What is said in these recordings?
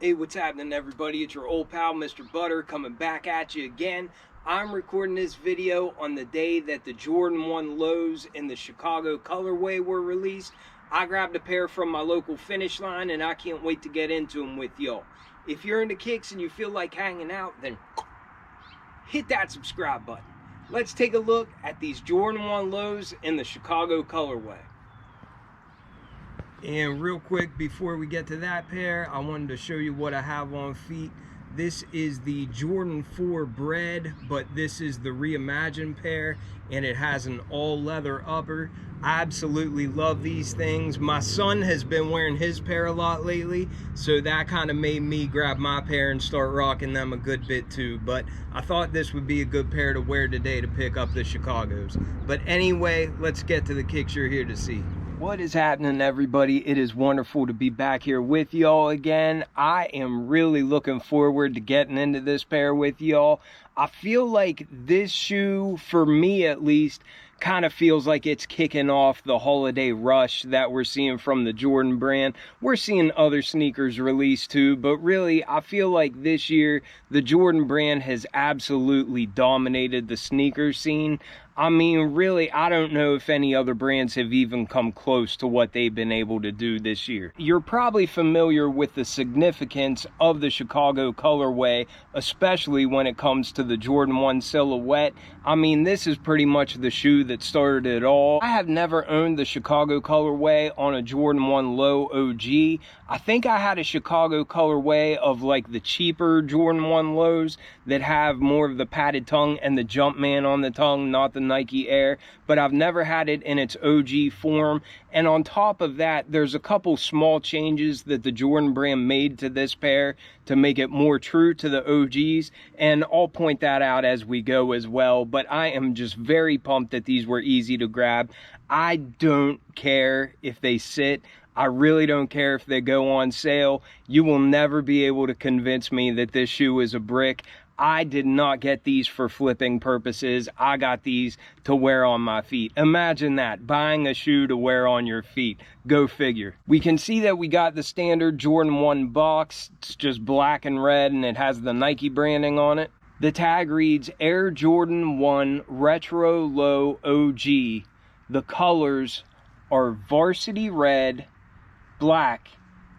Hey, what's happening, everybody? It's your old pal, Mr. Butter, coming back at you again. I'm recording this video on the day that the Jordan 1 lows in the Chicago colorway were released. I grabbed a pair from my local Finish Line, and I can't wait to get into them with y'all. If you're into kicks and you feel like hanging out, then hit that subscribe button. Let's take a look at these Jordan 1 lows in the Chicago colorway. And real quick, before we get to that pair, I wanted to show you what I have on feet. This is the Jordan 4 Bread, but this is the reimagined pair, and it has an all leather upper. I absolutely love these things. My son has been wearing his pair a lot lately, so that kind of made me grab my pair and start rocking them a good bit too. But I thought this would be a good pair to wear today to pick up the Chicagos. But anyway, let's get to the kicks you're here to see. What is happening, everybody? It is wonderful to be back here with y'all again. I am really looking forward to getting into this pair with y'all. I feel like this shoe, for me at least, kind of feels like it's kicking off the holiday rush that we're seeing from the Jordan brand. We're seeing other sneakers released too, but really I feel like this year the Jordan brand has absolutely dominated the sneaker scene. I mean, really, I don't know if any other brands have even come close to what they've been able to do this year. You're probably familiar with the significance of the Chicago colorway, especially when it comes to the Jordan 1 silhouette. I mean, this is pretty much the shoe that started it all. I have never owned the Chicago colorway on a Jordan 1 low OG. I think I had a Chicago colorway of like the cheaper Jordan 1 lows that have more of the padded tongue and the Jumpman on the tongue, not the Nike Air, but I've never had it in its OG form. And on top of that, there's a couple small changes that the Jordan brand made to this pair to make it more true to the OGs, and I'll point that out as we go as well. But I am just very pumped that these were easy to grab. I don't care if they sit. I really don't care if they go on sale. You will never be able to convince me that this shoe is a brick. I did not get these for flipping purposes. I got these to wear on my feet. Imagine that, buying a shoe to wear on your feet. Go figure. We can see that we got the standard Jordan 1 box. It's just black and red, and it has the Nike branding on it. The tag reads Air Jordan 1 Retro Low OG. The colors are varsity red, black,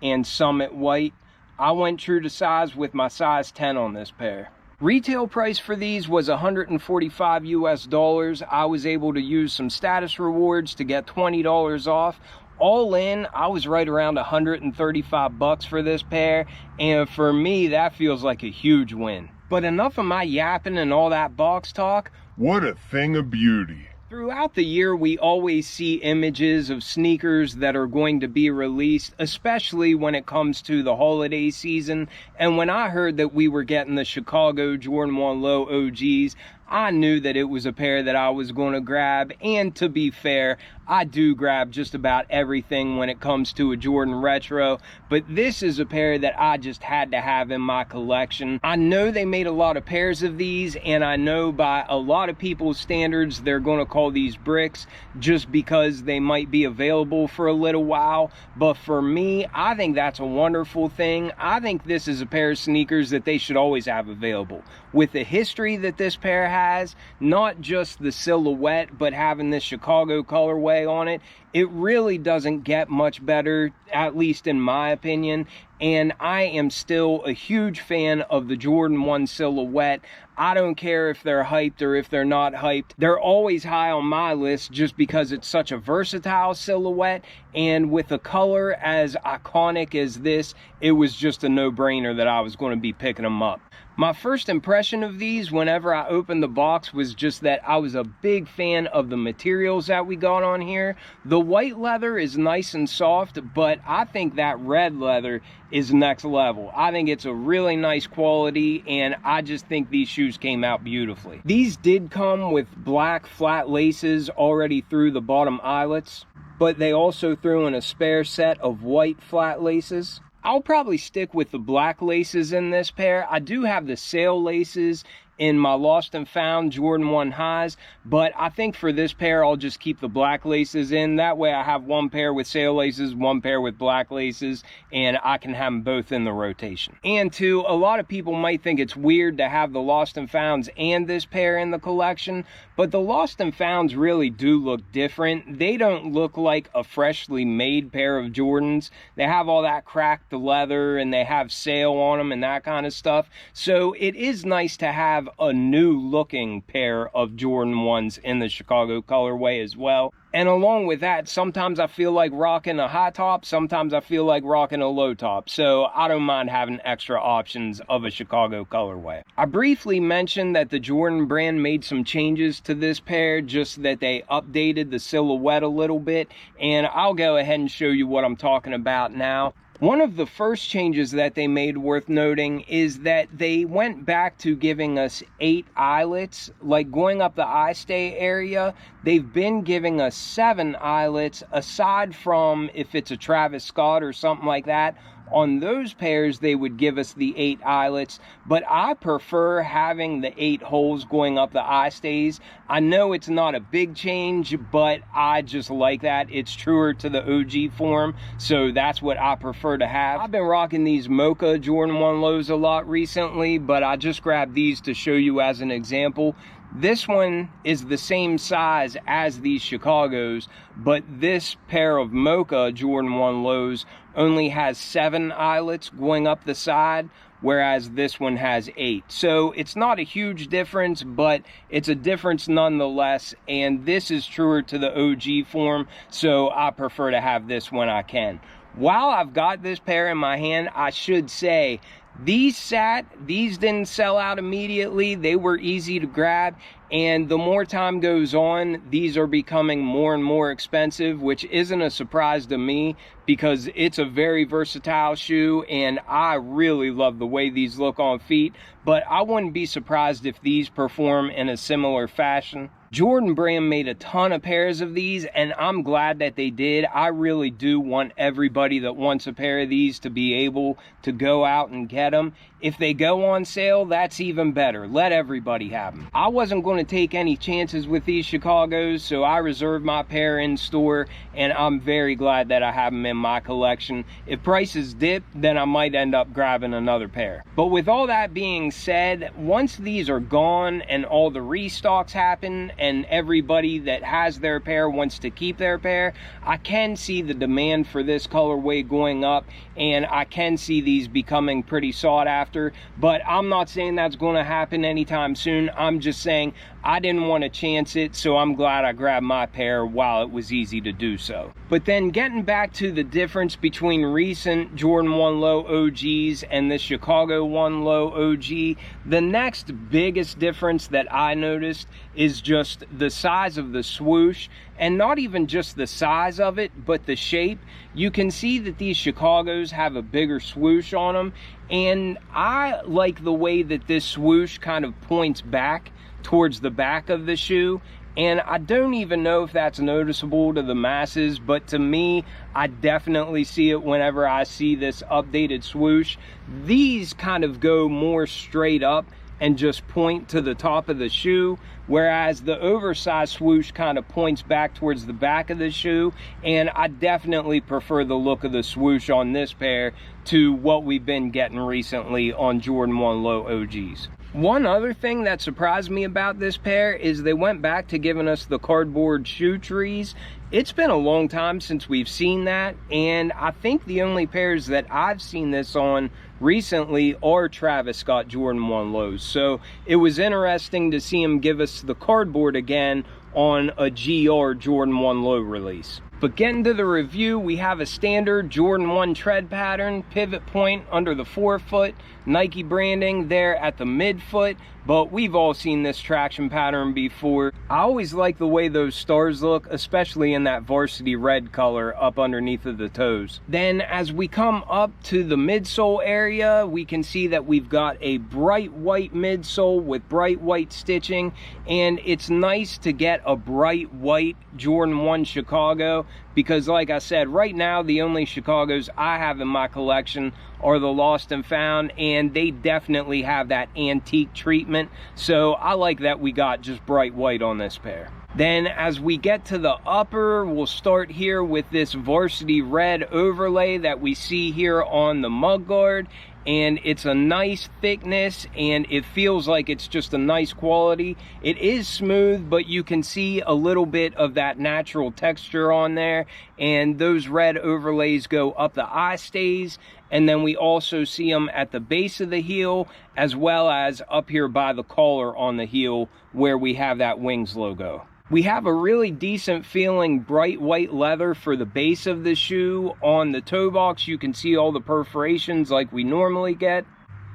and summit white. I went true to size with my size 10 on this pair. Retail price for these was $145 US. I was able to use some status rewards to get $20 off. All in, I was right around 135 bucks for this pair, and for me, that feels like a huge win. But enough of my yapping and all that box talk. What a thing of beauty. Throughout the year, we always see images of sneakers that are going to be released, especially when it comes to the holiday season. And when I heard that we were getting the Chicago Jordan 1 Low OGs, I knew that it was a pair that I was going to grab. And to be fair, I do grab just about everything when it comes to a Jordan Retro, but this is a pair that I just had to have in my collection. I know they made a lot of pairs of these, and I know by a lot of people's standards, they're going to call these bricks just because they might be available for a little while. But for me, I think that's a wonderful thing. I think this is a pair of sneakers that they should always have available. With the history that this pair has, not just the silhouette, but having this Chicago colorway on it, it really doesn't get much better, at least in my opinion. And I am still a huge fan of the Jordan 1 silhouette. I don't care if they're hyped or if they're not hyped. They're always high on my list just because it's such a versatile silhouette, and with a color as iconic as this, it was just a no-brainer that I was going to be picking them up. My first impression of these whenever I opened the box was just that I was a big fan of the materials that we got on here. The white leather is nice and soft, but I think that red leather is next level. I think it's a really nice quality, and I just think these shoes came out beautifully. These did come with black flat laces already through the bottom eyelets, but they also threw in a spare set of white flat laces. I'll probably stick with the black laces in this pair. I do have the sail laces in my Lost and Found Jordan 1 highs, but I think for this pair I'll just keep the black laces in. That way I have one pair with sail laces, one pair with black laces, and I can have them both in the rotation. And two, a lot of people might think it's weird to have the Lost and Founds and this pair in the collection, but the Lost and Founds really do look different. They don't look like a freshly made pair of Jordans. They have all that cracked leather and they have sail on them and that kind of stuff. So it is nice to have a new looking pair of Jordan 1s in the Chicago colorway as well. And along with that, sometimes I feel like rocking a high top, sometimes I feel like rocking a low top. So I don't mind having extra options of a Chicago colorway. I briefly mentioned that the Jordan brand made some changes to this pair, just that they updated the silhouette a little bit. And I'll go ahead and show you what I'm talking about now. One of the first changes that they made worth noting is that they went back to giving us 8 eyelets. Like going up the eye stay area, they've been giving us 7 eyelets, aside from if it's a Travis Scott or something like that. On those pairs, they would give us the 8 eyelets, but I prefer having the 8 holes going up the eye stays. I know it's not a big change, but I just like that. It's truer to the OG form, so that's what I prefer to have. I've been rocking these Mocha Jordan 1 lows a lot recently, but I just grabbed these to show you as an example. This one is the same size as these Chicagos, but this pair of Mocha Jordan 1 lows only has 7 eyelets going up the side, whereas this one has 8. So it's not a huge difference, but it's a difference nonetheless, and this is truer to the OG form, so I prefer to have this when I can. While I've got this pair in my hand, I should say, these didn't sell out immediately. They were easy to grab, and the more time goes on, these are becoming more and more expensive, which isn't a surprise to me because it's a very versatile shoe and I really love the way these look on feet, but I wouldn't be surprised if these perform in a similar fashion. Jordan brand made a ton of pairs of these, and I'm glad that they did. I really do want everybody that wants a pair of these to be able to go out and get them. If they go on sale, that's even better. Let everybody have them. I wasn't going to take any chances with these Chicagos, so I reserved my pair in store, and I'm very glad that I have them in my collection. If prices dip, then I might end up grabbing another pair. But with all that being said, once these are gone and all the restocks happen and everybody that has their pair wants to keep their pair, I can see the demand for this colorway going up, and I can see these becoming pretty sought after. But I'm not saying that's going to happen anytime soon. I'm just saying I didn't want to chance it, so I'm glad I grabbed my pair while it was easy to do so. But then getting back to the difference between recent Jordan 1 Low OGs and the Chicago 1 Low OG, the next biggest difference that I noticed is just the size of the swoosh, and not even just the size of it, but the shape. You can see that these Chicagos have a bigger swoosh on them, and I like the way that this swoosh kind of points back towards the back of the shoe. And I don't even know if that's noticeable to the masses, but to me, I definitely see it whenever I see this updated swoosh. These kind of go more straight up and just point to the top of the shoe, whereas the oversized swoosh kind of points back towards the back of the shoe. And I definitely prefer the look of the swoosh on this pair to what we've been getting recently on Jordan 1 Low OGs. One other thing that surprised me about this pair is they went back to giving us the cardboard shoe trees. It's been a long time since we've seen that, and I think the only pairs that I've seen this on recently are Travis Scott Jordan 1 Lows. So it was interesting to see him give us the cardboard again on a GR Jordan 1 Low release. But getting to the review, we have a standard Jordan 1 tread pattern, pivot point under the forefoot, Nike branding there at the midfoot, but we've all seen this traction pattern before. I always like the way those stars look, especially in that varsity red color up underneath of the toes. Then as we come up to the midsole area, we can see that we've got a bright white midsole with bright white stitching, and it's nice to get a bright white Jordan 1 Chicago, because like I said, right now the only Chicagos I have in my collection are the Lost and Found, and they definitely have that antique treatment statement. So I like that we got just bright white on this pair. Then as we get to the upper, we'll start here with this varsity red overlay that we see here on the mudguard. And it's a nice thickness, and it feels like it's just a nice quality. It is smooth, but you can see a little bit of that natural texture on there, and those red overlays go up the eye stays, and then we also see them at the base of the heel, as well as up here by the collar on the heel where we have that Wings logo. We have a really decent feeling bright white leather for the base of the shoe. On the toe box, you can see all the perforations like we normally get.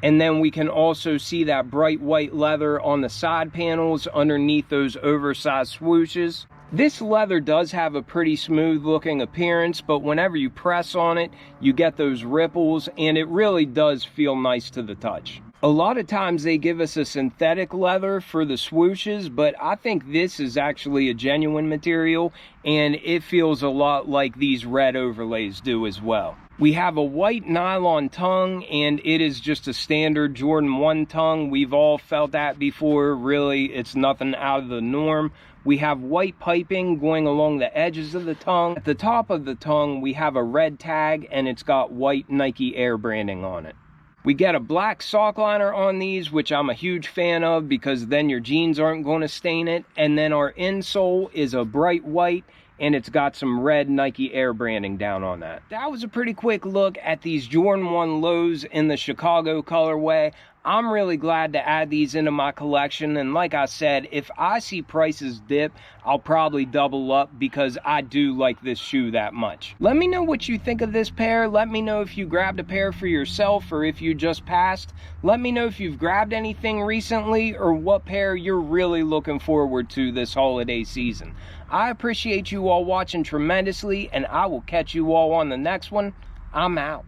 And then we can also see that bright white leather on the side panels underneath those oversized swooshes. This leather does have a pretty smooth looking appearance, but whenever you press on it, you get those ripples, and it really does feel nice to the touch. A lot of times they give us a synthetic leather for the swooshes, but I think this is actually a genuine material, and it feels a lot like these red overlays do as well. We have a white nylon tongue, and it is just a standard Jordan 1 tongue. We've all felt that before. Really, it's nothing out of the norm. We have white piping going along the edges of the tongue. At the top of the tongue, we have a red tag, and it's got white Nike Air branding on it. We get a black sock liner on these, which I'm a huge fan of because then your jeans aren't going to stain it. And then our insole is a bright white, and it's got some red Nike Air branding down on that. That was a pretty quick look at these Jordan 1 lows in the Chicago colorway. I'm really glad to add these into my collection, and like I said, if I see prices dip, I'll probably double up because I do like this shoe that much. Let me know what you think of this pair. Let me know if you grabbed a pair for yourself or if you just passed. Let me know if you've grabbed anything recently or what pair you're really looking forward to this holiday season. I appreciate you all watching tremendously, and I will catch you all on the next one. I'm out.